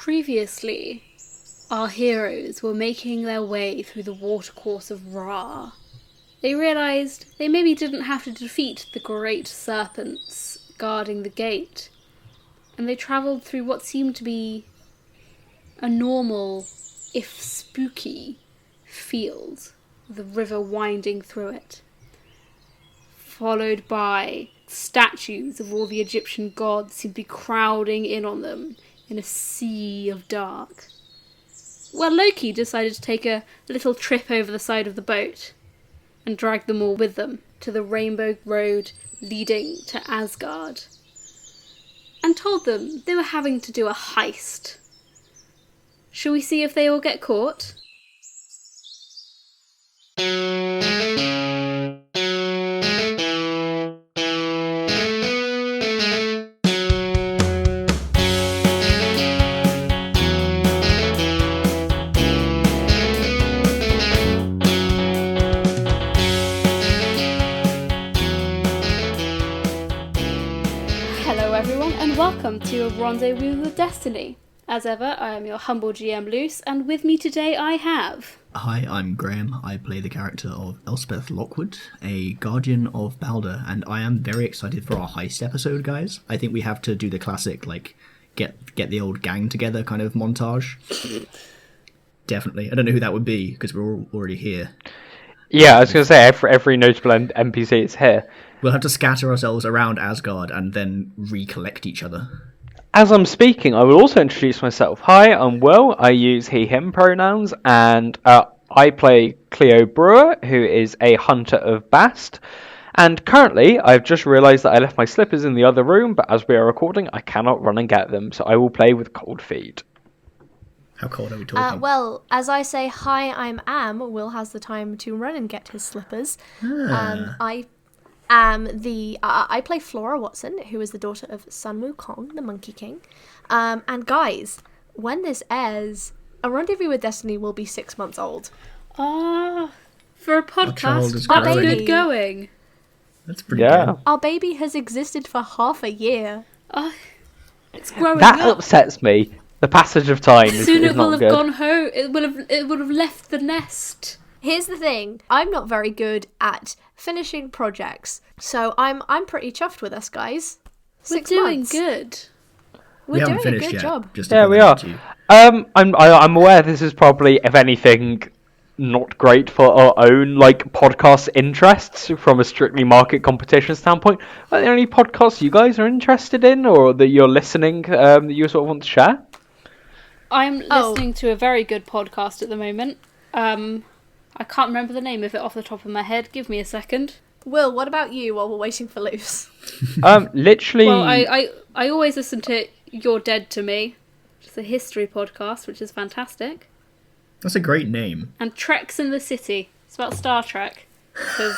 Previously, our heroes were making their way through the watercourse of Ra. They realised they maybe didn't have to defeat the great serpents guarding the gate, and they travelled through what seemed to be a normal, if spooky, field, with a river winding through it, followed by statues of all the Egyptian gods seemed to be crowding in on them in a sea of dark. Well, Loki decided to take a little trip over the side of the boat and drag them all with them to the rainbow road leading to Asgard, and told them they were having to do a heist. Shall we see if they all get caught? Welcome to Rendezvous with Destiny. As ever, I am your humble GM Luce, and with me today I have... Hi, I'm Graham. I play the character of Elspeth Lockwood, a guardian of Balder, and I am very excited for our heist episode, guys. I think we have to do the classic, get the old gang together kind of montage. Definitely. I don't know who that would be, because we're all already here. Yeah, I was going to say, every notable NPC is here. We'll have to scatter ourselves around Asgard and then recollect each other. As I'm speaking, I will also introduce myself. Hi, I'm Will. I use he, him pronouns, and I play Cleo Brewer, who is a hunter of Bast. And currently, I've just realised that I left my slippers in the other room, but as we are recording, I cannot run and get them, so I will play with cold feet. How cold are we talking? Well, as I say, hi, I'm Am. Will has the time to run and get his slippers. I play Flora Watson, who is the daughter of Sun Wukong, the Monkey King. And guys, when this airs, A Rendezvous with Destiny will be 6 months old. For a podcast, our that's baby. good going. That's pretty good. Our baby has existed for half a year. It's growing That up. upsets me. The passage of time is Soon it not will have good. gone home. It would have left the nest. Here's the thing, I'm not very good at finishing projects, so I'm pretty chuffed with us, guys. We're 6 doing months. good. We haven't doing a finished good yet. job. Just to Yeah, put we that are. out to you. I'm aware this is probably, if anything, not great for our own podcast interests from a strictly market competition standpoint. Are there any podcasts you guys are interested in, or that you're listening that you sort of want to share? I'm listening to a very good podcast at the moment. I can't remember the name of it off the top of my head. Give me a second. Will, what about you while we're waiting for Luce? Literally. Well, I always listen to You're Dead to Me, which is a history podcast, which is fantastic. That's a great name. And Treks in the City. It's about Star Trek. 'Cause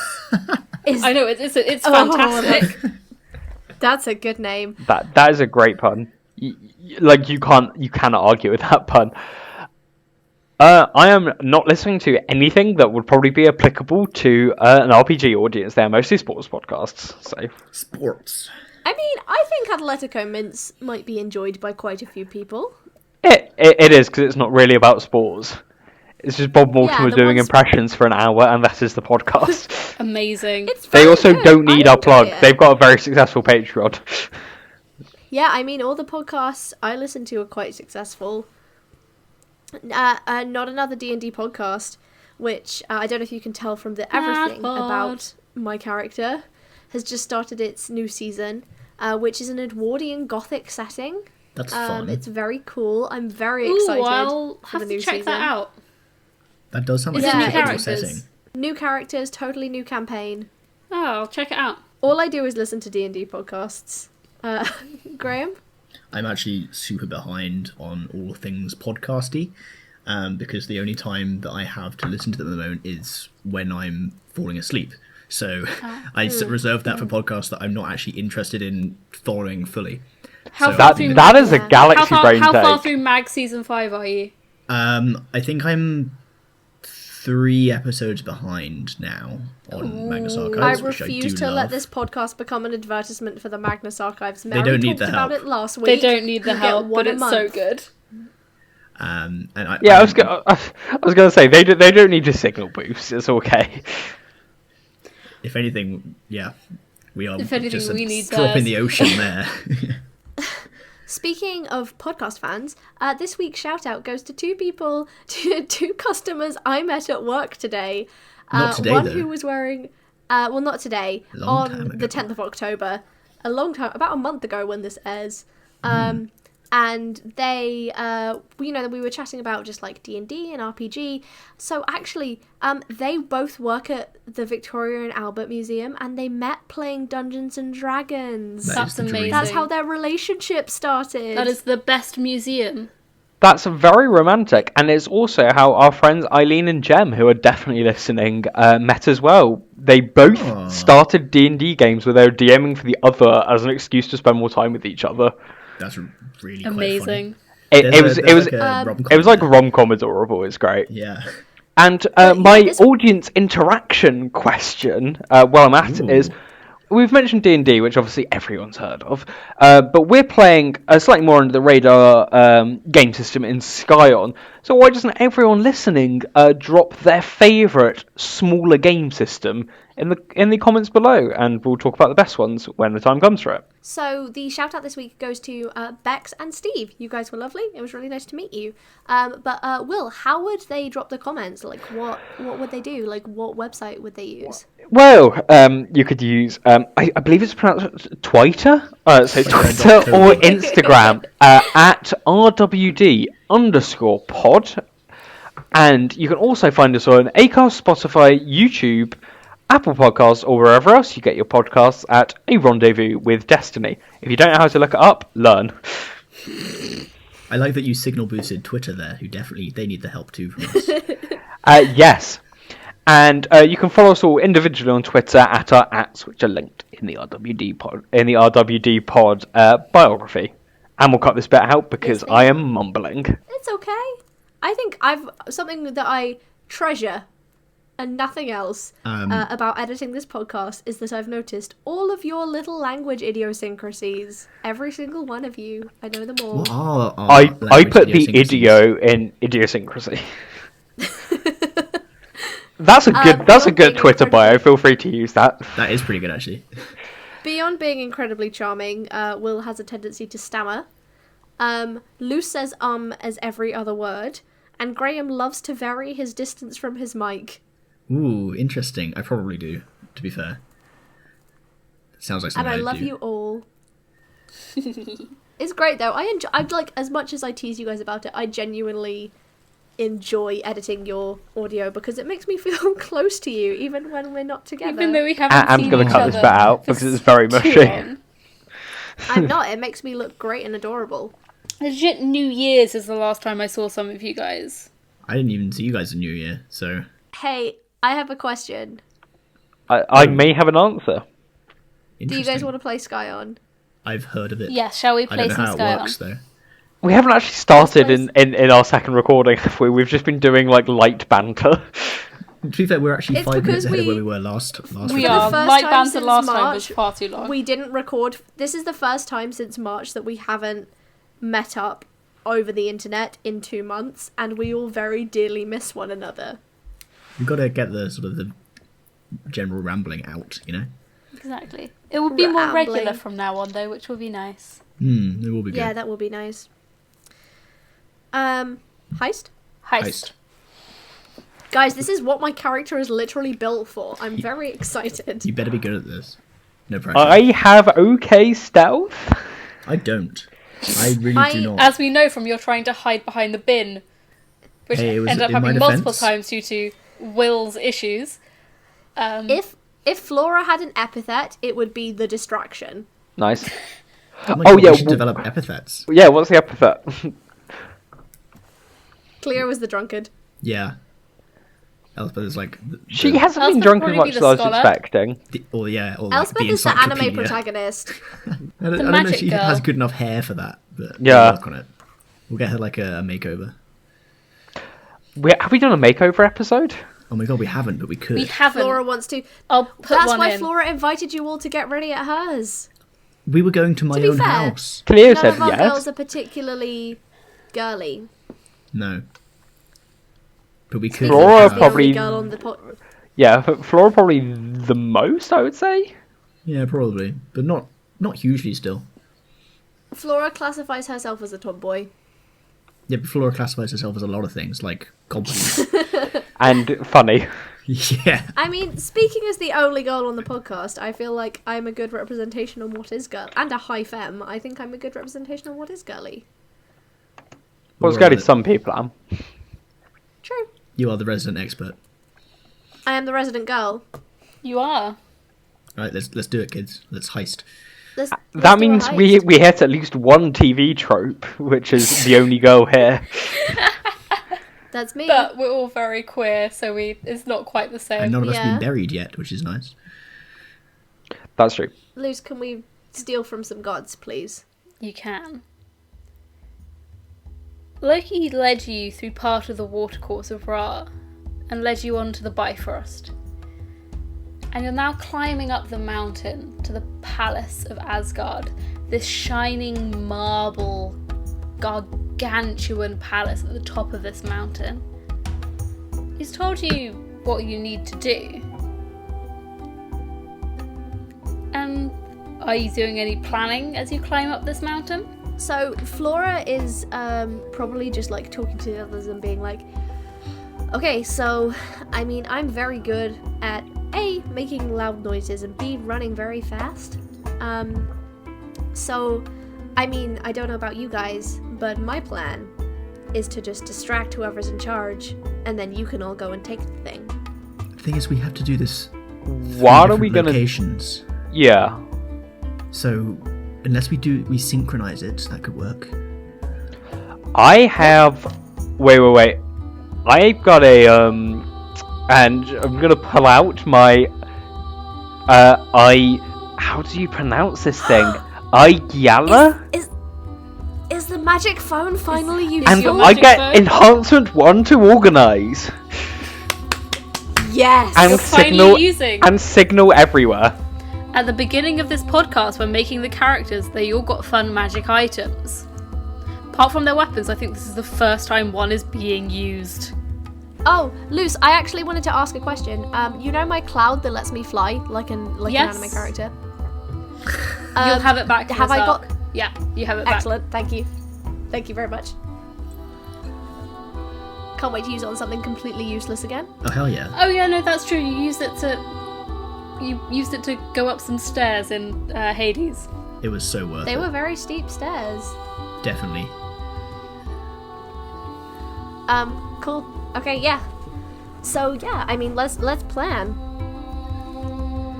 Is- I know it's fantastic. That's a good name. That is a great pun. You cannot argue with that pun. I am not listening to anything that would probably be applicable to an RPG audience. They're mostly sports podcasts. So Sports. I mean, I think Atletico Mints might be enjoyed by quite a few people. it is, because it's not really about sports. It's just Bob Mortimer doing impressions for an hour, and that is the podcast. Amazing. They also good. don't need I our plug. enjoy it. They've got a very successful Patreon. Yeah, I mean, all the podcasts I listen to are quite successful. Not another D&D podcast, which I don't know if you can tell from the everything about my character, has just started its new season, which is an Edwardian Gothic setting. That's fun. It's very cool. I'm very excited I'll for have the to new check season. that out. That does sound like Is a it new typical characters? setting. New characters, totally new campaign. Oh, I'll check it out. All I do is listen to D&D podcasts. Graham? I'm actually super behind on all things podcasty, because the only time that I have to listen to them at the moment is when I'm falling asleep. So I reserve that for podcasts that I'm not actually interested in following fully. How So far I through think That is a galaxy brain How far take. through Mag Season 5 are you? I think I'm 3 episodes behind now on Magnus I Archives, which I refuse do to love. let this podcast become an advertisement for the Magnus Archives. They Mary don't need talked the about help. it last week. They don't need the You get help, one but a it's month. so good. I was going to say they don't need a signal boost. It's okay. If anything, yeah, we are If anything, just we need drop in theirs. the ocean there. Speaking of podcast fans, this week's shout out goes to two customers I met at work today. Not today, one though. who was wearing, well, not today, Long time on ago. the 10th of October, a long time, about a month ago when this airs. And they, we were chatting about just like D&D and RPG. So actually, they both work at the Victoria and Albert Museum, and they met playing Dungeons and Dragons. That's is the dream. amazing. That's how their relationship started. That is the best museum. That's very romantic, and it's also how our friends Eileen and Jem, who are definitely listening, met as well. They both Aw. started D&D games where they were DMing for the other as an excuse to spend more time with each other. That's really Amazing. Quite funny. It was rom-com it was like there. rom-com adorable. It's great. Yeah. And my audience interaction question, while I'm at it, is we've mentioned D&D, which obviously everyone's heard of, but we're playing a slightly more under the radar game system in Scion. So why doesn't everyone listening drop their favourite smaller game system in the comments below, and we'll talk about the best ones when the time comes for it. So the shout out this week goes to Bex and Steve. You guys were lovely. It was really nice to meet you. But Will, how would they drop the comments? Like, what would they do? Like, what website would they use? Well, you could use, I believe it's pronounced Twitter, so Twitter or Instagram at RWD_pod. And you can also find us on Acast, Spotify, YouTube, Apple Podcasts, or wherever else you get your podcasts at A Rendezvous with Destiny. If you don't know how to look it up, learn. I like that you signal boosted Twitter there, who definitely, they need the help too from us. Yes. And you can follow us all individually on Twitter at our @, which are linked in the RWDPod biography. And we'll cut this bit out because I am mumbling. It's okay. I think something that I treasure and nothing else about editing this podcast is that I've noticed all of your little language idiosyncrasies. Every single one of you. I know them all. What are our I language put the idiosyncrasies? idio in idiosyncrasy. That's a good being Twitter bio. Feel free to use that. That is pretty good, actually. Beyond being incredibly charming, Will has a tendency to stammer. Luce says as every other word. And Graham loves to vary his distance from his mic. Ooh, interesting. I probably do, to be fair. Sounds like And something I I'd love do. you all. It's great though. I like, as much as I tease you guys about it, I genuinely enjoy editing your audio because it makes me feel close to you, even when we're not together. Even though we haven't I'm seen going each to cut this other bit out for because it's very too mushy. long. I'm not. It makes me look great and adorable. Legit New Year's is the last time I saw some of you guys. I didn't even see you guys in New Year, so... Hey, I have a question. I may have an answer. Do you guys want to play Scion? I've heard of it. Yes, shall we I play don't know some how it Scion? works, though. We haven't actually started Let's in our second recording, have we? We've just been doing like light banter. To be fair, we're actually It's 5 minutes because ahead of we- where we were last We recording. are. first Light time banter since last time was March, far too long. We didn't record. This is the first time since March that we haven't met up over the internet in 2 months, and we all very dearly miss one another. We've got to get the sort of the general rambling out, you know? Exactly. It will be more Rambling. regular from now on, though, which will be nice. It will be good. Yeah, that will be nice. Heist? Heist. Guys, this is what my character is literally built for. I'm very excited. You better be good at this. No pressure. I have okay stealth. I don't. I really do not. As we know from your trying to hide behind the bin, which Hey, it was ended up in my happening multiple defense. times due to Will's issues. If Flora had an epithet, it would be the distraction. Nice. Oh, my Oh, God, yeah, we should well- develop epithets. Yeah, what's the epithet? Cleo was the drunkard. Yeah. Elspeth is like... She hasn't been Elspeth drunk as probably much be as the I was scholar. expecting. Or like Elspeth the is the anime encyclopedia. protagonist. I don't know magic if she girl. has good enough hair for that, but Yeah. we'll work on it. We'll get her like a makeover. Have we done a makeover episode? Oh my God, we haven't, but we could. We haven't. Flora wants to. I'll put That's one why in. Flora invited you all to get ready at hers. We were going to my To be own fair- house. Cleo None said of our yes. girls are particularly girly. No. But we could. Flora As the probably- only girl on the Yeah, Flora probably the most, I would say. Yeah, probably, but not hugely still. Flora classifies herself as a tomboy. Yeah, but Flora classifies herself as a lot of things, like competent. And funny. Yeah. I mean, speaking as the only girl on the podcast, I feel like I'm a good representation on what is girl, and a high femme. I think I'm a good representation on what is girly. Well, it's to some people, am. True. You are the resident expert. I am the resident girl. You are. Right, let's do it, kids. Let's heist. Let's That do a means heist. we hit at least one TV trope, which is the only girl here. That's me. But we're all very queer, so it's not quite the same. And none of us Yeah. have been buried yet, which is nice. That's true. Luce, can we steal from some gods, please? You can. Loki led you through part of the watercourse of Ra, and led you on to the Bifrost. And you're now climbing up the mountain to the Palace of Asgard, this shining marble, gargantuan palace at the top of this mountain. He's told you what you need to do. And are you doing any planning as you climb up this mountain? So Flora is probably just like talking to the others and being like, okay, so I mean, I'm very good at A, making loud noises, and B, running very fast. So I mean, I don't know about you guys, but my plan is to just distract whoever's in charge, and then you can all go and take the thing. The thing is, we have to do this. What are three we different gonna? locations? Yeah. So unless we synchronize it, that could work. I have. Wait. I've got a and I'm gonna pull out my. How do you pronounce this thing? Ayala. Is the magic phone finally useful? And your I magic get phone? enhancement 1 to organize Yes. and You're finally using. and signal everywhere. At the beginning of this podcast, when making the characters, they all got fun magic items. Apart from their weapons, I think this is the first time one is being used. Oh, Luce, I actually wanted to ask a question. You know my cloud that lets me fly, like an Yes. anime character? You'll have it back. have I got- Yeah, you have it back. Excellent, thank you. Thank you very much. Can't wait to use it on something completely useless again. Oh hell yeah! Oh yeah, no, that's true. You used it to go up some stairs in Hades. It was so worth it. They were very steep stairs. Definitely. Cool. Okay, yeah. So yeah, I mean, let's plan.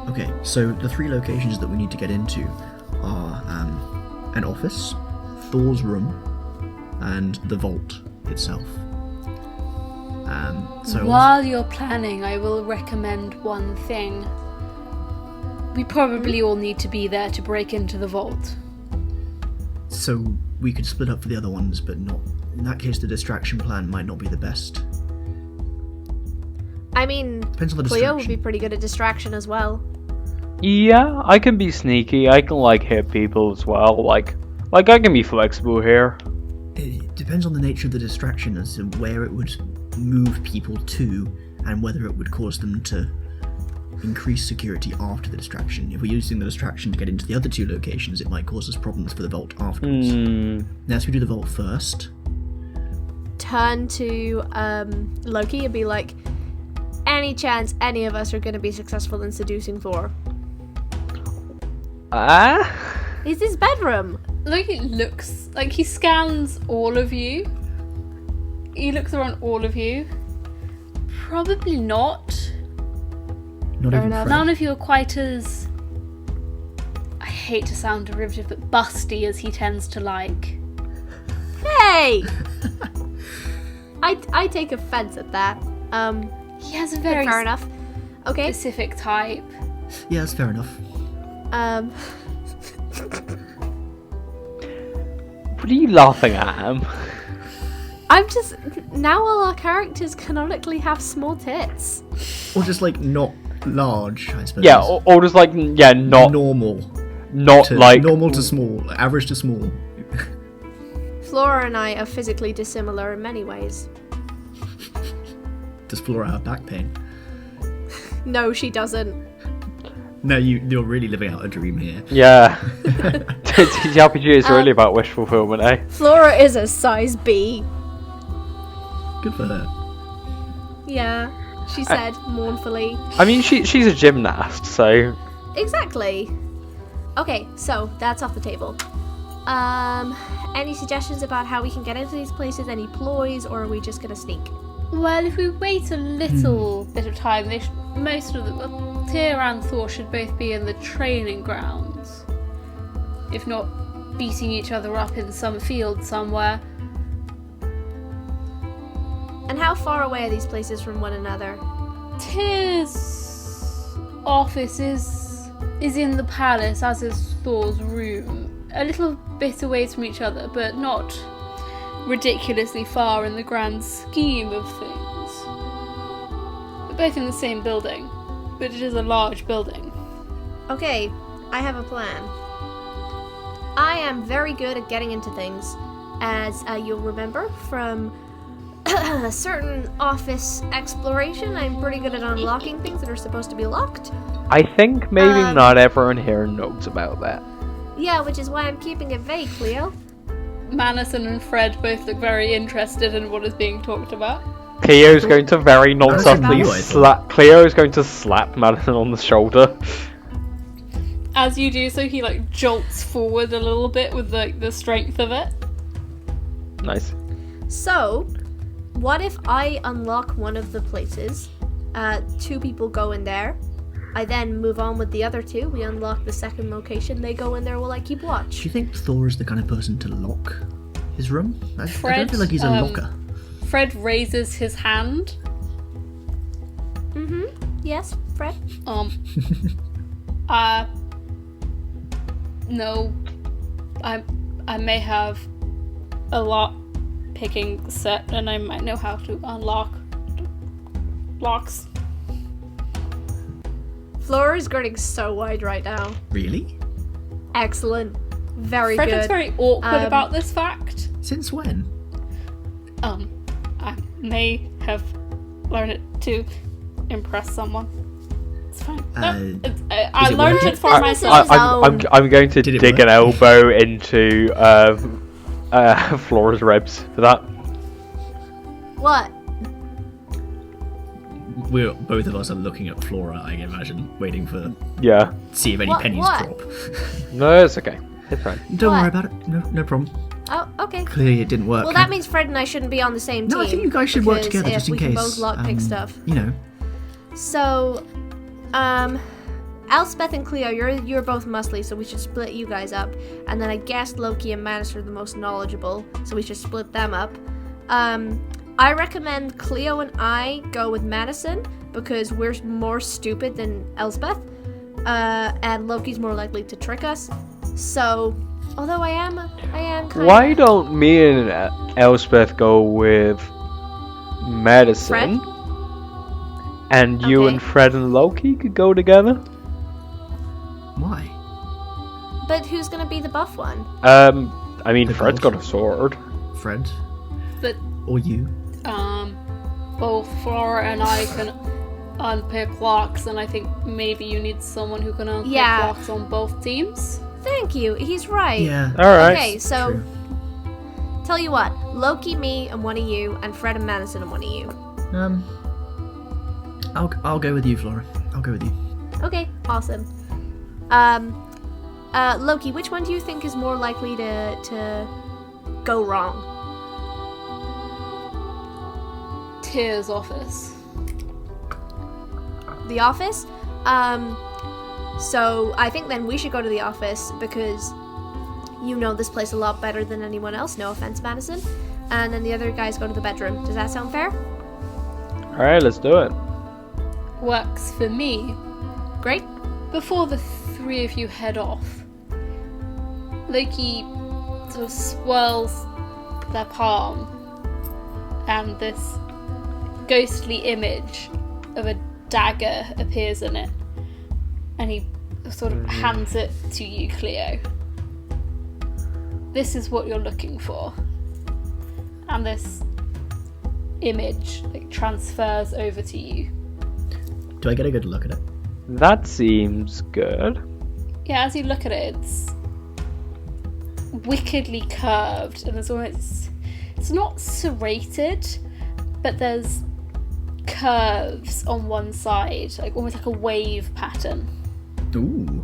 Okay, so the three locations that we need to get into are an office, Thor's room, and the vault itself. So While you're planning, I will recommend one thing. We probably all need to be there to break into the vault. So we could split up for the other ones, but not. In that case, the distraction plan might not be the best. I mean, Depends on the Cleo would be distraction. pretty good at distraction as well. Yeah, I can be sneaky. I can hit people as well. Like I can be flexible here. It depends on the nature of the distraction as to where it would move people to, and whether it would cause them to increase security after the distraction. If we're using the distraction to get into the other two locations, it might cause us problems for the vault afterwards. Now, we do the vault first. Turn to Loki and be like, any chance any of us are going to be successful in seducing Thor? It's his bedroom. Loki looks like he scans all of you. He looks around all of you. Probably not. Not Fair even enough. Fred. None of you are quite as, I hate to sound derivative, but busty as he tends to like. Hey! I take offense at that. He has a But very fair enough. Okay. specific type. Yeah, that's fair enough. What are you laughing at, Em? I'm just now all our characters canonically have small tits. Or just like not large, I suppose. Yeah, or just not normal. not To, like normal to small, average to small. Flora and I are physically dissimilar in many ways. Does Flora have back pain? No, she doesn't. No, you're really living out a dream here. Yeah. The RPG is really about wish fulfillment, eh? Flora is a size B. Good for her. Yeah, she said mournfully. I mean, she's a gymnast, so... Exactly. Okay, so that's off the table. Any suggestions about how we can get into these places? Any ploys, or are we just gonna sneak? Well, if we wait a little bit of time, most of them, Tyr and Thor should both be in the training grounds. If not, beating each other up in some field somewhere. And how far away are these places from one another? Tyr's office is in the palace, as is Thor's room. A little bit away from each other, but not ridiculously far in the grand scheme of things. We're both in the same building, but it is a large building. Okay, I have a plan. I am very good at getting into things, as you'll remember from a certain office exploration. I'm pretty good at unlocking things that are supposed to be locked. I think maybe not everyone here knows about that. Yeah, which is why I'm keeping it vague, Cleo. Madison and Fred both look very interested in what is being talked about. Cleo's going to very non-subtly Madison. Cleo's going to slap Madison on the shoulder. As you do so, he jolts forward a little bit with the strength of it. Nice. So, what if I unlock one of the places? 2 people go in there. I then move on with the other 2. We unlock the second location. They go in there while I keep Do watch. you think Thor is the kind of person to lock his room? I Fred, don't feel like he's a locker. Fred raises his hand. Mm-hmm. Yes, Fred? No. I may have a lock picking set, and I might know how to unlock locks. Flora is grinning so wide right now. Really? Excellent. Very Fred good. looks very awkward about this fact. Since when? I may have learned it to impress someone. It's fine. I it learned working? it for myself. I'm going to Did it dig work? an elbow into Flora's ribs for that. What? Both of us are looking at Flora, I imagine, waiting for Yeah. see if any What- pennies what? drop. No, it's okay. It's fine. Don't What? worry about it. No problem. Oh, okay. Clearly it didn't work. Well, that means Fred and I shouldn't be on the same team. No, I think you guys should work because together if just in we case. can both lockpick stuff. You know. So, Elspeth and Cleo, you're both muscly, so we should split you guys up. And then I guess Loki and Madison are the most knowledgeable, so we should split them up. I recommend Cleo and I go with Madison because we're more stupid than Elspeth, and Loki's more likely to trick us. So, although I am kind Why don't me and Elspeth go with Madison? Fred? And you Okay. and Fred and Loki could go together? Why? But who's gonna be the buff one? I mean, The Fred's golf. got a sword. Fred? But Or you? both Flora and I can unpick locks, and I think maybe you need someone who can unpick Yeah. locks on both teams. Thank you. He's right. Yeah. Alright. Okay, so True. tell you what, Loki, me, and one of you, and Fred and Madison and one of you. I'll go with you, Flora. I'll go with you. Okay, awesome. Loki, which one do you think is more likely to go wrong? Tyr's office. The office? So I think then we should go to the office because you know this place a lot better than anyone else. No offense, Madison. And then the other guys go to the bedroom. Does that sound fair? Alright, let's do it. Works for me. Great. Before the 3 of you head off, Loki sort of swirls their palm, and this ghostly image of a dagger appears in it, and he sort of hands it to you, Cleo. This is what you're looking for. and this image like transfers over to you. Do I get a good look at it? That seems good. Yeah, as you look at it, it's wickedly curved, and there's almost, it's not serrated, but there's curves on one side, like almost like a wave pattern. Ooh.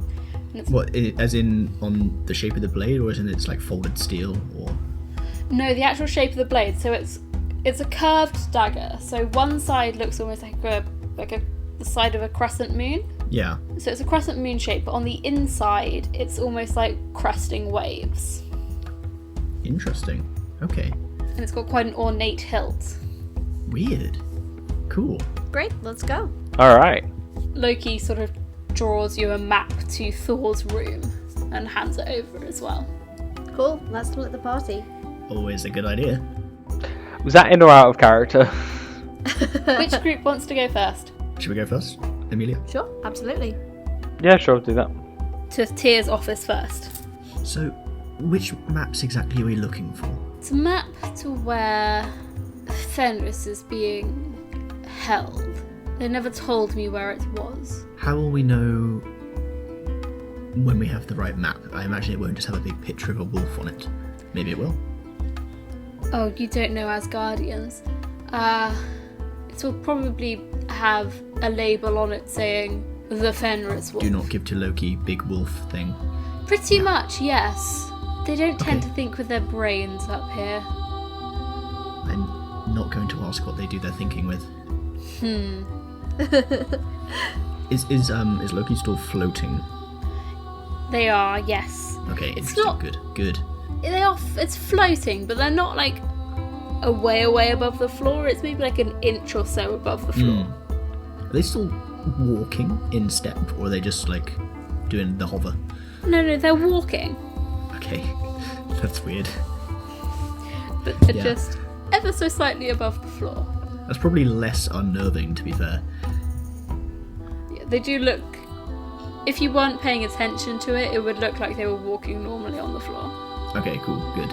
What, as in on the shape of the blade, or as in it's like folded steel, or? No, the actual shape of the blade. So it's a curved dagger. So one side looks almost like the side of a crescent moon. Yeah. So it's a crescent moon shape, but on the inside, it's almost like cresting waves. Interesting. Okay. And it's got quite an ornate hilt. Weird. Cool. Great, let's go. All right. Loki sort of draws you a map to Thor's room and hands it over as well. Cool, let's split the party. Always a good idea. Was that in or out of character? Which group wants to go first? Should we go first, Amelia? Sure, absolutely. Yeah, sure, I'll do that. To Tyr's office first. So, which maps exactly are we looking for? It's a map to where Fenris is being held. They never told me where it was. How will we know when we have the right map? I imagine it won't just have a big picture of a wolf on it. Maybe it will. Oh, you don't know Asgardians. It will probably have a label on it saying the Fenris Wolf. Do not give to Loki, big wolf thing. Pretty much, yes. They don't tend Okay. to think with their brains up here. I'm not going to ask what they do their thinking with. Is Loki still floating? They are, yes. Okay, It's interesting. not- Good. They are. It's floating, but they're not like way above the floor. It's maybe like an inch or so above the floor. Are they still walking in step, or are they just like doing the hover? No, they're walking, Okay, that's weird. but they're Yeah. just ever so slightly above the floor. That's probably less unnerving, to be fair. Yeah, they do look. If you weren't paying attention to it, it would look like they were walking normally on the floor. Okay, cool, good.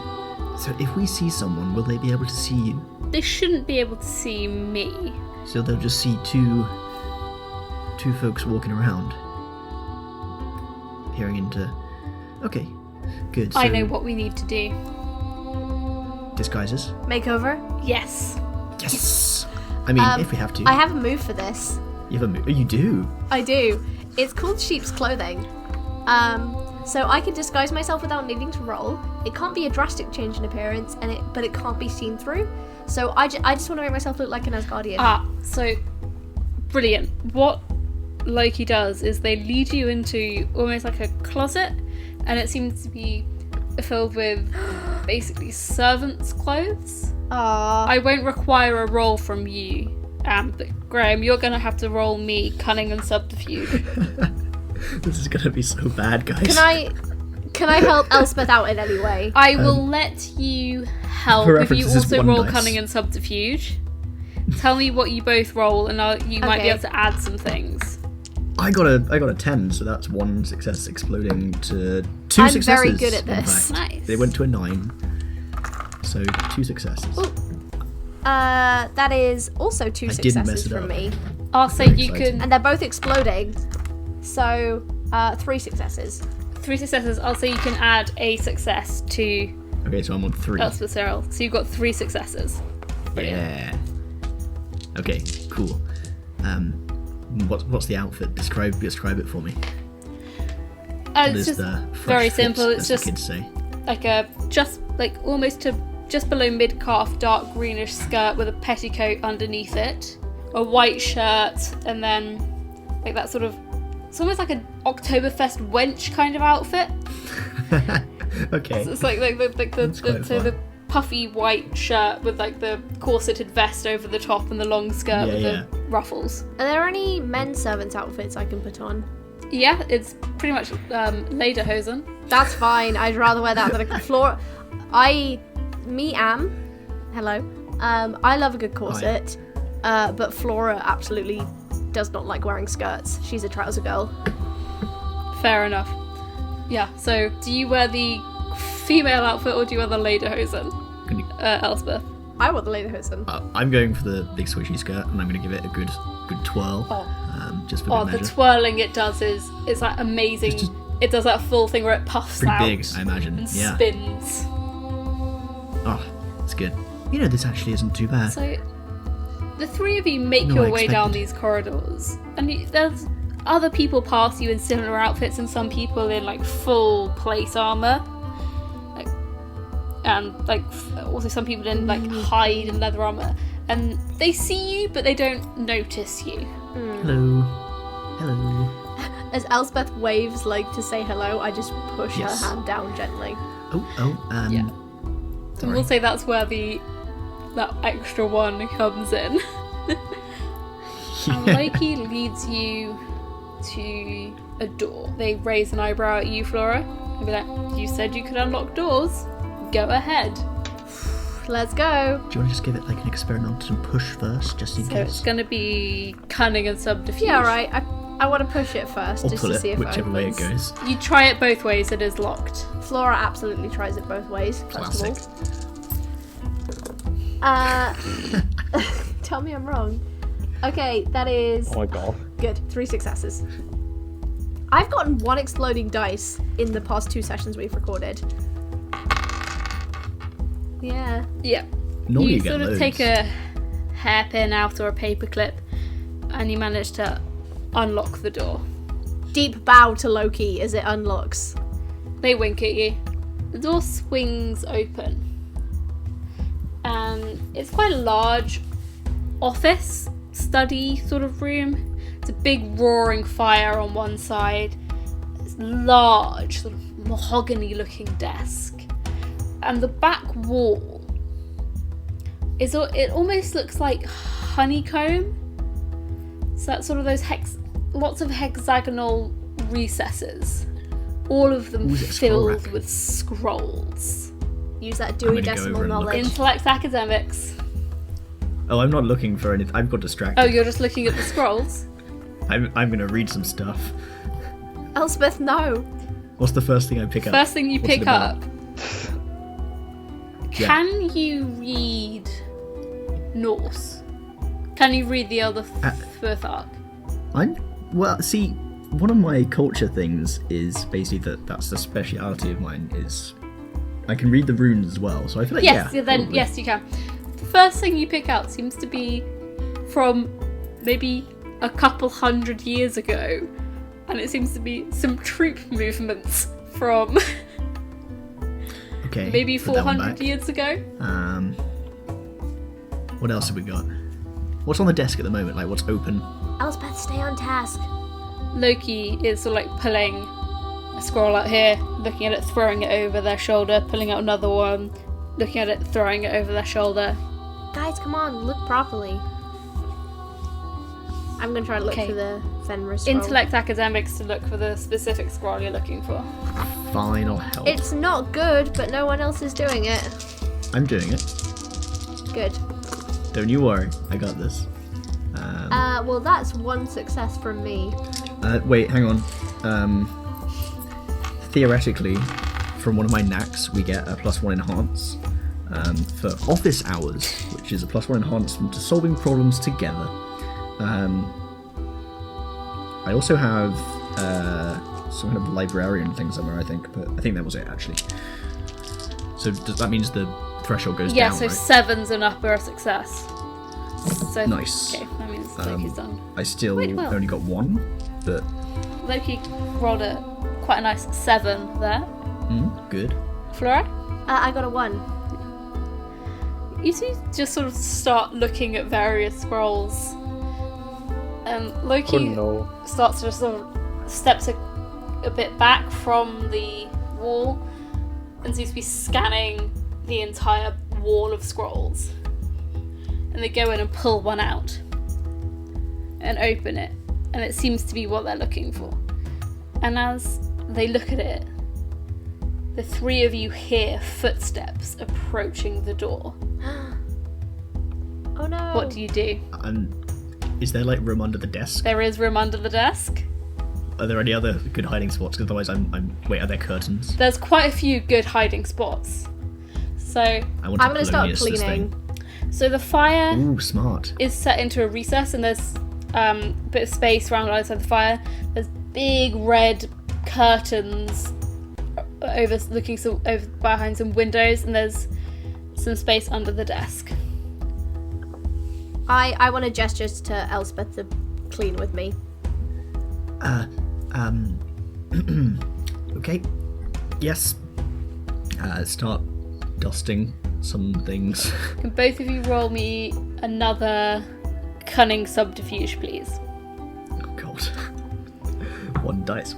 So if we see someone, will they be able to see you? They shouldn't be able to see me. So they'll just see two folks walking around, peering into. Okay, good. So I know what we need to do. disguises. Makeover? Yes. Yes. I mean, if we have to. I have a move for this. You have a move. Oh, you do. I do. It's called sheep's clothing. So I can disguise myself without needing to roll. It can't be a drastic change in appearance, but it can't be seen through. So I just want to make myself look like an Asgardian. So brilliant. What Loki does is they lead you into almost like a closet, and it seems to be filled with basically servants' clothes. I won't require a roll from you, but Graham, you're going to have to roll me cunning and subterfuge. This is gonna be so bad, guys. Can I help Elspeth out in any way? I will let you help For if you reference, this is also one roll dice. cunning and subterfuge. Tell me what you both roll, and you might be Okay. able to add some things. I got a 10, so that's one success exploding to two I'm successes. very good at in this. fact. Nice. They went to a 9, so 2 successes. Ooh. That is also 2 I didn't mess successes it from up. me. So Very you exciting. can And they're both exploding. So, 3 successes. 3 successes. I'll say you can add a success to Okay, so I'm on 3. Elspeth Cyril. So you've got 3 successes. Yeah. Okay, cool. What's the outfit? Describe it for me. What It's is just the fresh very fit, simple. It's as the just kids say. like a almost to just below mid calf, dark greenish skirt with a petticoat underneath it, a white shirt, and then like that sort of. It's almost like an Oktoberfest wench kind of outfit. Okay. It's like the puffy white shirt with like the corseted vest over the top and the long skirt with Yeah. the ruffles. Are there any men's servants' outfits I can put on? Yeah, it's pretty much lederhosen. That's fine. I'd rather wear that than a Flora. Hello. I love a good corset, but Flora absolutely does not like wearing skirts. She's a trouser girl. Fair enough. Yeah, so do you wear the female outfit or do you wear the lederhosen, Can you- Elspeth? I want the lederhosen. I'm going for the big swishy skirt, and I'm going to give it a good twirl. Just for good measure. The twirling it does is like amazing. It does that full thing where it puffs out. Pretty big, I imagine. And spins. Oh, it's good. This actually isn't too bad. So, the three of you make your way down these corridors, and there's other people pass you in similar outfits, and some people in like full plate armor, and like also some people in like hide and leather armor, and they see you but they don't notice you. Hello. As Elspeth waves like to say hello, I just push her hand down gently. Yeah. And we'll say that's where that extra one comes in. And Loki leads you to a door. They raise an eyebrow at you, Flora. They'll be like, you said you could unlock doors. Go ahead. Let's go. Do you want to just give it like an experimental push first, just in case? So it's going to be cunning and subterfuge. Yeah, right. I want to push it first, Or just pull to it, see if whichever way it goes. You try it both ways, it is locked. Flora absolutely tries it both ways. Classic. Tell me I'm wrong. Okay, that is... Oh my god. Good. 3 successes. I've gotten 1 exploding dice in the past 2 sessions we've recorded. Yeah. Yeah. Normally you get sort of loads. take a hairpin out or a paperclip, and you manage to unlock the door. Deep bow to Loki as it unlocks. They wink at you. The door swings open. And it's quite a large office, study sort of room. It's a big roaring fire on one side. It's a large, sort of mahogany looking desk. And the back wall it almost looks like honeycomb. So that's sort of those lots of hexagonal recesses. All of them filled with scrolls. Use that Dewey Decimal knowledge. Intellect academics. Oh, I'm not looking for anything. I've got distracted. Oh, you're just looking at the scrolls? I'm going to read some stuff. Elspeth, no. What's the first thing I pick up? First thing you What's it pick about? up. Can you read Norse? Can you read the other fourth arc? Well, see, one of my culture things is basically that's the speciality of mine is I can read the runes as well. So I feel like yes, probably. Yes, you can. The first thing you pick out seems to be from maybe a couple hundred years ago, and it seems to be some troop movements from maybe 400 years ago. What else have we got? What's on the desk at the moment? Like, what's open? Elspeth, stay on task. Loki is sort of like pulling a scroll out here, looking at it, throwing it over their shoulder, pulling out another one, looking at it, throwing it over their shoulder. Guys, come on, look properly. I'm going to try to look for the Fenris scroll. Intellect academics to look for the specific scroll you're looking for. Fine, I'll help. It's not good, but no one else is doing it. I'm doing it. Good. Don't you worry, I got this. Well, that's 1 success from me. Wait, hang on. Theoretically, from one of my knacks, we get a +1 enhance for office hours, which is a +1 enhancement to solving problems together. I also have some kind of librarian thing somewhere, I think, but I think that was it, actually. So that means the threshold goes down, Yeah, so right? 7's and up are a success. So, nice. Okay, that means Loki's done. I still only got 1, but... Loki rolled quite a nice 7 there. Good. Flora? I got a 1. You two just sort of start looking at various scrolls. And Loki starts to just sort of steps a bit back from the wall and seems to be scanning the entire wall of scrolls. And they go in and pull one out and open it, and it seems to be what they're looking for. And as they look at it, the 3 of you hear footsteps approaching the door. Oh no. What do you do? Is there like room under the desk? There is room under the desk. Are there any other good hiding spots? Because otherwise wait, are there curtains? There's quite a few good hiding spots. So I'm going to start cleaning. So the fire Ooh, smart. is set into a recess, and there's a bit of space around outside the fire. There's big red curtains over behind some windows, and there's some space under the desk. I want to gesture to Elspeth to clean with me. Okay. Yes. Start dusting some things. Can both of you roll me another cunning subterfuge, please? Oh god. One dice.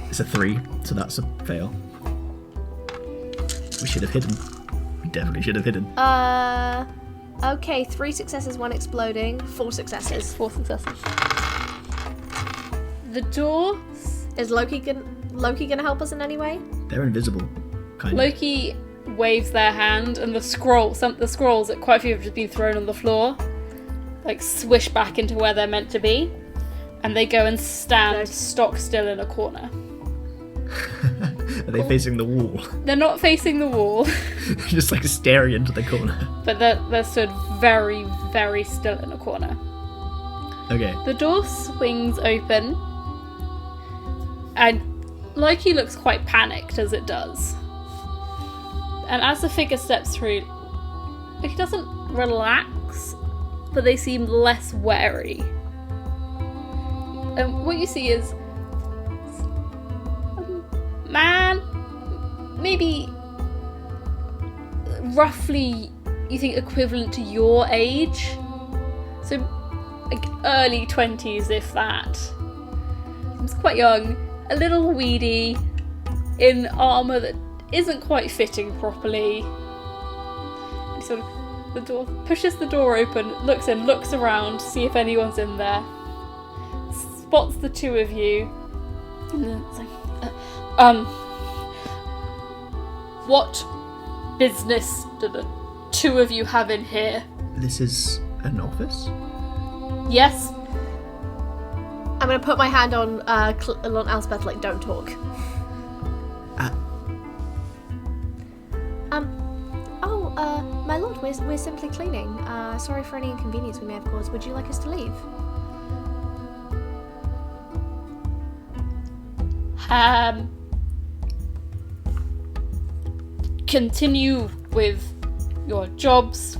It's a 3, so that's a fail. We should have hidden. We definitely should have hidden. Okay, 3 successes, 1 exploding, 4 successes. 4 successes. The doors. Is Loki gonna help us in any way? They're invisible, kind of. Loki waves their hand, and the scrolls that quite a few have just been thrown on the floor, like swish back into where they're meant to be, and they go and stand stock still in a corner. Are they facing the wall? They're not facing the wall, Just like staring into the corner. but they're stood very, very still in a corner. Okay. The door swings open, and Loki looks quite panicked as it does. And as the figure steps through, he doesn't relax, but they seem less wary. And what you see is a man, maybe roughly, you think, equivalent to your age. So, like, early 20s, if that. He's quite young, a little weedy, in armour that isn't quite fitting properly. And sort of pushes the door open, looks in, looks around, see if anyone's in there. Spots the two of you, and then it's like, what business do the two of you have in here? This is an office? Yes? I'm gonna put my hand on Elspeth, like, don't talk. My lord, we're simply cleaning. Sorry for any inconvenience we may have caused. Would you like us to leave? Continue with your jobs.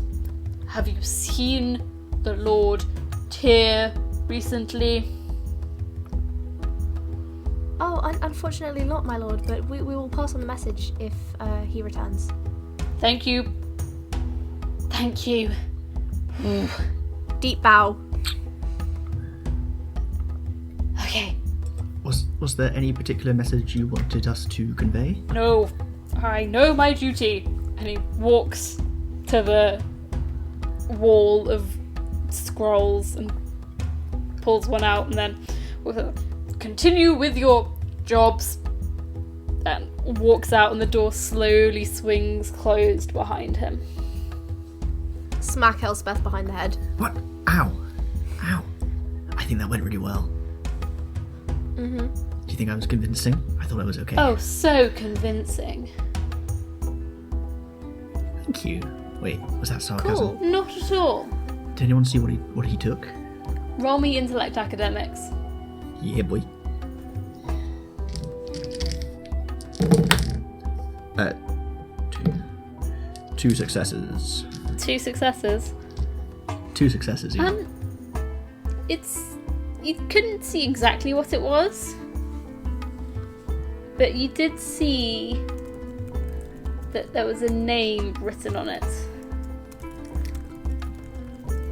Have you seen the Lord Tyr recently? Oh, unfortunately not, my lord, but we will pass on the message if he returns. Thank you. Thank you. Deep bow. Okay. Was there any particular message you wanted us to convey? No, I know my duty. And he walks to the wall of scrolls and pulls one out, and then continue with your jobs, and walks out, and the door slowly swings closed behind him. Smack Elspeth behind the head. What? Ow. I think that went really well. Mm-hmm. Do you think I was convincing? I thought I was okay. Oh, so convincing. Thank you. Wait, was that sarcasm? Cool. Not at all. Did anyone see what he took? Roll me intellect academics. Yeah, boy. Two successes. 2 successes. 2 successes, yeah. You couldn't see exactly what it was, but you did see that there was a name written on it,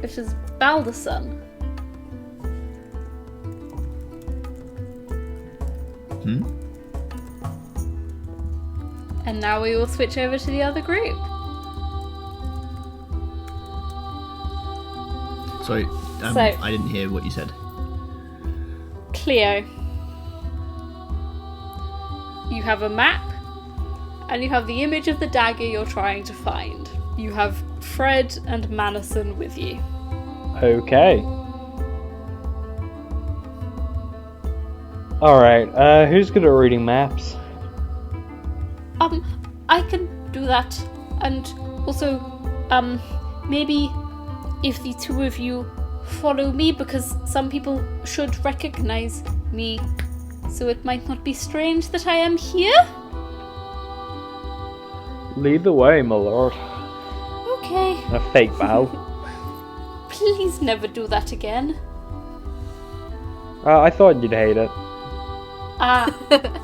which is Balderson. And now we will switch over to the other group. Sorry, I didn't hear what you said. Cleo. You have a map, and you have the image of the dagger you're trying to find. You have Fred and Manison with you. Okay. Alright, who's good at reading maps? I can do that, and also Maybe if the two of you follow me, because some people should recognize me, so it might not be strange that I am here? Lead the way, my lord. Okay. A fake bow. Please never do that again. I thought you'd hate it. Ah,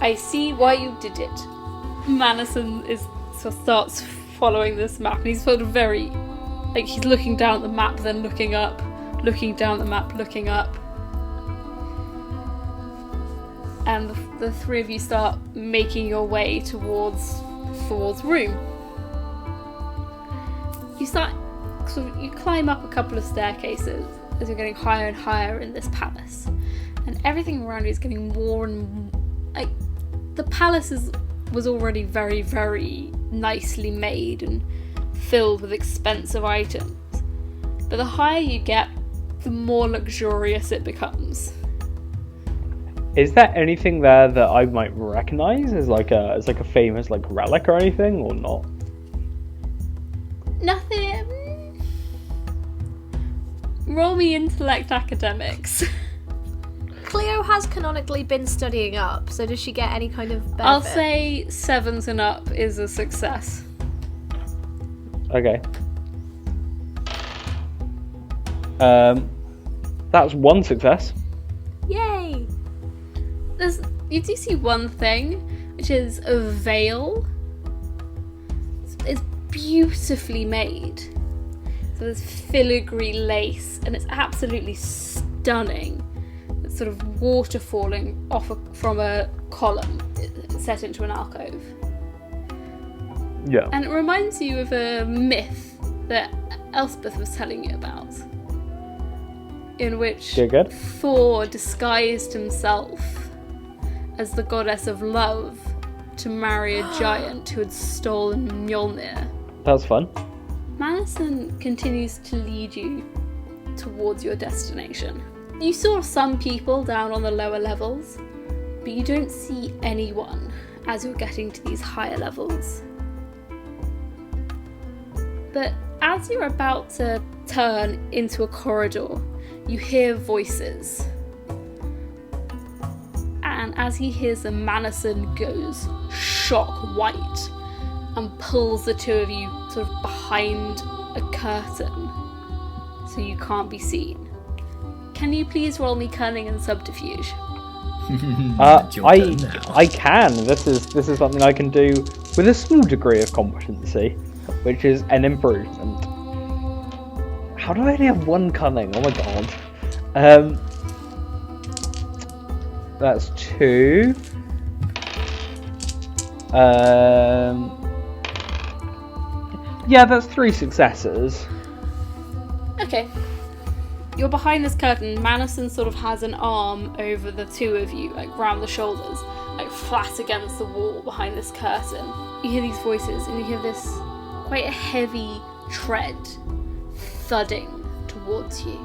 I see why you did it. Manison starts following this map, and he's sort of very, like, he's looking down at the map, then looking up, looking down at the map, looking up. And the three of you start making your way towards Thor's room. You climb up a couple of staircases as you're getting higher and higher in this palace, and everything around you is getting more and like the palace was already very, very nicely made and filled with expensive items, but the higher you get, the more luxurious it becomes. Is there anything there that I might recognise as like a famous like relic or anything, or not? Nothing. Roll me intellect academics. Cleo has canonically been studying up, so does she get any kind of benefit? I'll say 7s and up is a success. Okay. That's one success. Yay! You do see one thing, which is a veil. It's beautifully made. So there's filigree lace, and it's absolutely stunning. It's sort of water falling off from a column set into an alcove. Yeah. And it reminds you of a myth that Elspeth was telling you about, in which Thor disguised himself as the goddess of love to marry a giant who had stolen Mjolnir. That's fun. Manison continues to lead you towards your destination. You saw some people down on the lower levels, but you don't see anyone as you're getting to these higher levels. But as you're about to turn into a corridor, you hear voices. And as he hears them, Manison goes shock white and pulls the two of you sort of behind a curtain so you can't be seen. Can you please roll me cunning and subterfuge? I can. This is something I can do with a small degree of competency, which is an improvement. How do I only have one cunning? Oh my god. That's 2. Yeah, that's 3 successes. Okay. You're behind this curtain. Manison sort of has an arm over the two of you, like round the shoulders, like flat against the wall behind this curtain. You hear these voices, and you hear this quite a heavy tread thudding towards you.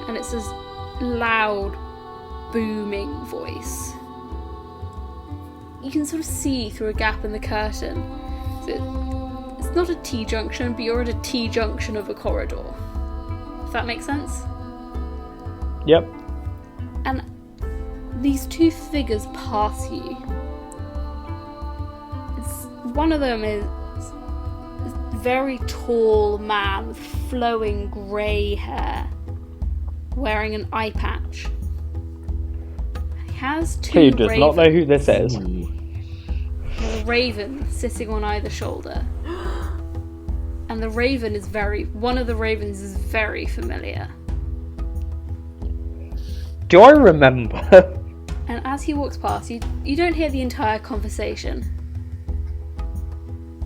And it's this loud, booming voice. You can sort of see through a gap in the curtain. So it's not a T-junction, but you're at a T-junction of a corridor. If that makes sense? Yep. And these two figures pass you. One of them is a very tall man with flowing grey hair, wearing an eye patch. He has 2 He does ravens. not know who this is. There's a raven sitting on either shoulder. And one of the ravens is very familiar. Do I remember? And as he walks past, you don't hear the entire conversation.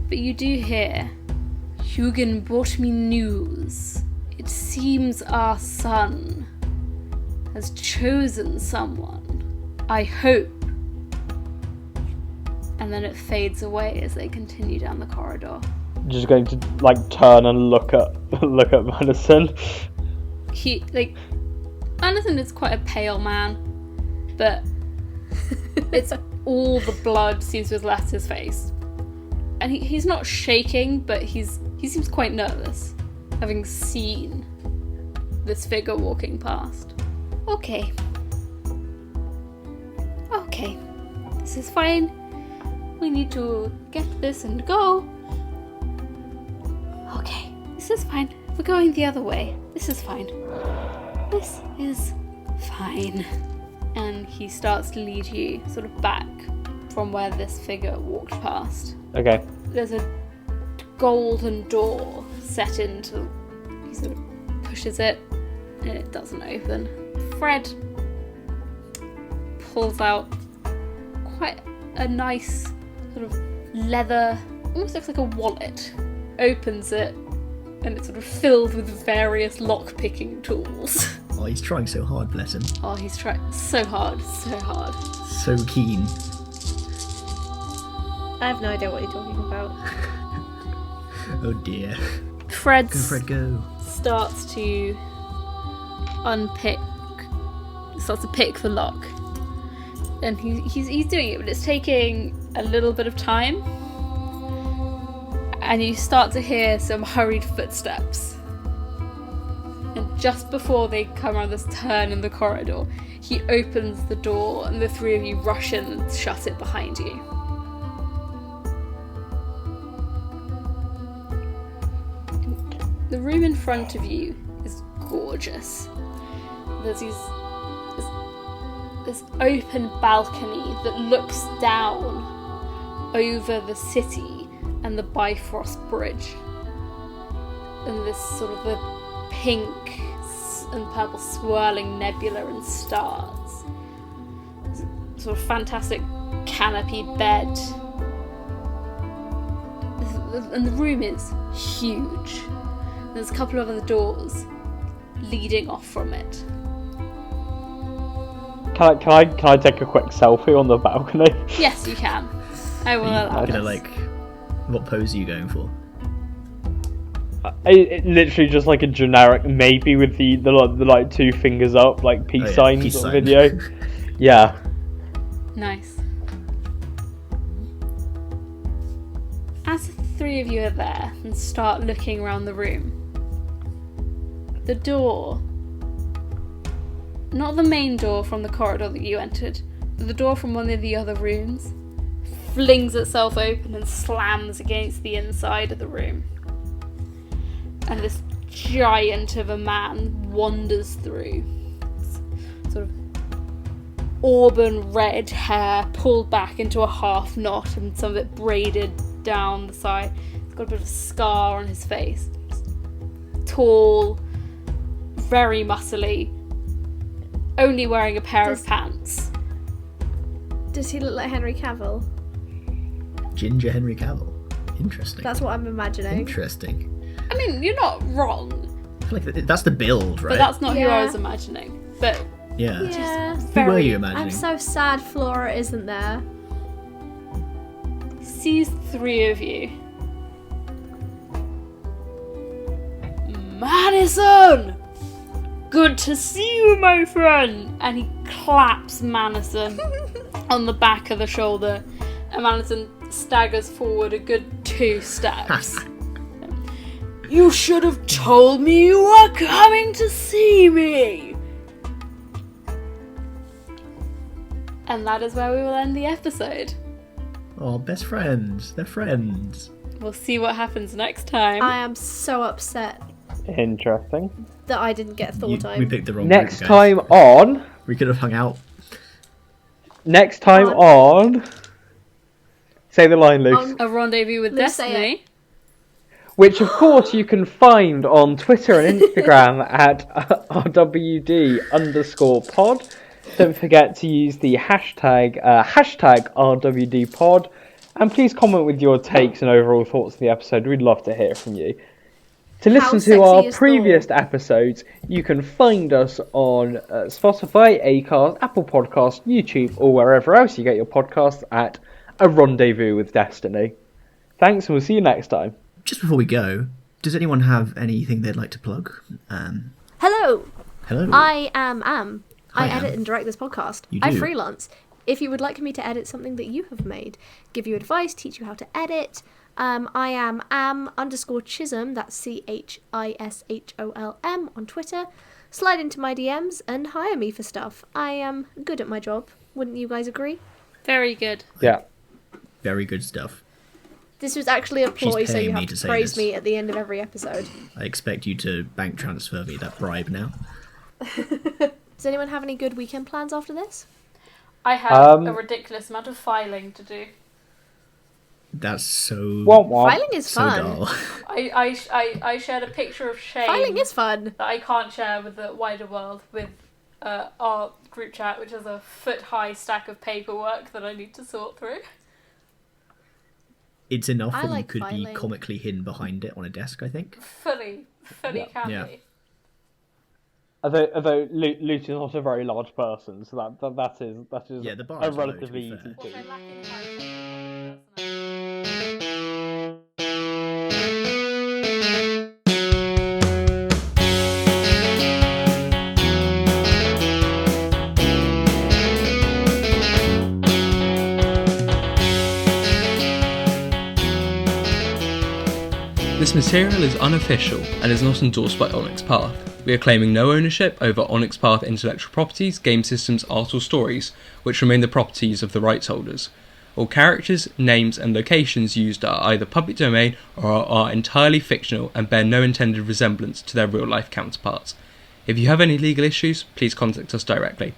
But you do hear, Hugin brought me news. It seems our son has chosen someone. I hope. And then it fades away as they continue down the corridor. Just going to turn and look at Manison. Manison is quite a pale man, but it's all the blood seems to have left his face. and he's not shaking, but he seems quite nervous, having seen this figure walking past. Okay, this is fine. We need to get this and go. Okay, this is fine. We're going the other way. This is fine. This is fine. And he starts to lead you sort of back from where this figure walked past. Okay. There's a golden door set into... He sort of pushes it and it doesn't open. Fred pulls out quite a nice sort of leather, almost looks like a wallet, opens it, and it's sort of filled with various lock-picking tools. Oh, he's trying so hard, bless him. Oh, he's trying so hard. So keen. I have no idea what you're talking about. Oh dear. Fred Go. starts to pick the lock. And he's doing it, but it's taking a little bit of time. And you start to hear some hurried footsteps. And just before they come around this turn in the corridor, he opens the door and the three of you rush in and shut it behind you. The room in front of you is gorgeous. There's this open balcony that looks down over the city and the Bifrost Bridge. And this sort of the pink and purple swirling nebula and stars. Sort of fantastic canopied bed. And the room is huge. There's a couple of other doors leading off from it. Can I take a quick selfie on the balcony? Yes, you can. I will allow Are you this. gonna what pose are you going for? It literally just like a generic, maybe with the like two fingers up, like peace signs peace on sign. video. Yeah. Nice. As the three of you are there and start looking around the room, the door, not the main door from the corridor that you entered, but the door from one of the other rooms, flings itself open and slams against the inside of the room. And this giant of a man wanders through. Sort of auburn red hair pulled back into a half knot and some of it braided down the side. He's got a bit of a scar on his face. Tall, very muscly, only wearing a pair of pants. Does he look like Henry Cavill? Ginger Henry Cavill. Interesting. That's what I'm imagining. Interesting. I mean, you're not wrong, I feel like that's the build, right? but that's not who I Yeah. was imagining. But Yeah. Yeah. Who were you I'm imagining? so sad Flora isn't there. sees three of you. Madison! Good to see you, my friend! And he claps Madison on the back of the shoulder. And Madison staggers forward a good 2 steps. You should have told me you were coming to see me! And that is where we will end the episode. Oh, best friends. They're friends. We'll see what happens next time. I am so upset Interesting. that I didn't get thought time. We picked the wrong Next group, guys. time on. We could have hung out. Next time on. Say the line, Luke. A Rendezvous with Let's say Destiny. Which, of course, you can find on Twitter and Instagram at RWD_pod. Don't forget to use the hashtag RWDPod. And please comment with your takes and overall thoughts of the episode. We'd love to hear from you. To listen to our sexy is previous episodes, you can find us on Spotify, Acast, Apple Podcasts, YouTube, or wherever else you get your podcasts at A Rendezvous with Destiny. Thanks, and we'll see you next time. Just before we go, does anyone have anything they'd like to plug? Hello! Hello. I am Am. I Hi, edit Am. and direct this podcast. You I do. freelance. If you would like me to edit something that you have made, give you advice, teach you how to edit, I am am_Chisholm, that's CHISHOLM on Twitter. Slide into my DMs and hire me for stuff. I am good at my job. Wouldn't you guys agree? Very good. Yeah. Very good stuff. This was actually a ploy, so you paying me have to to say praise this. me at the end of every episode. I expect you to bank transfer me that bribe now. Does anyone have any good weekend plans after this? I have a ridiculous amount of filing to do. That's so... Womp womp. Filing is so fun. dull. I shared a picture of shame Filing is fun. that I can't share with the wider world with our group chat, which is a foot-high stack of paperwork that I need to sort through. It's enough I that you like could be filing. comically hidden behind it on a desk, I think. Fully Yeah. can Yeah. be. Although Luke is not a very large person, so that is Yeah, the bar a is low, to relatively be easy fair. What I feat. lack in height, personally. This material is unofficial and is not endorsed by Onyx Path. We are claiming no ownership over Onyx Path intellectual properties, game systems, art or stories, which remain the properties of the rights holders. All characters, names and locations used are either public domain or are entirely fictional and bear no intended resemblance to their real life counterparts. If you have any legal issues, please contact us directly.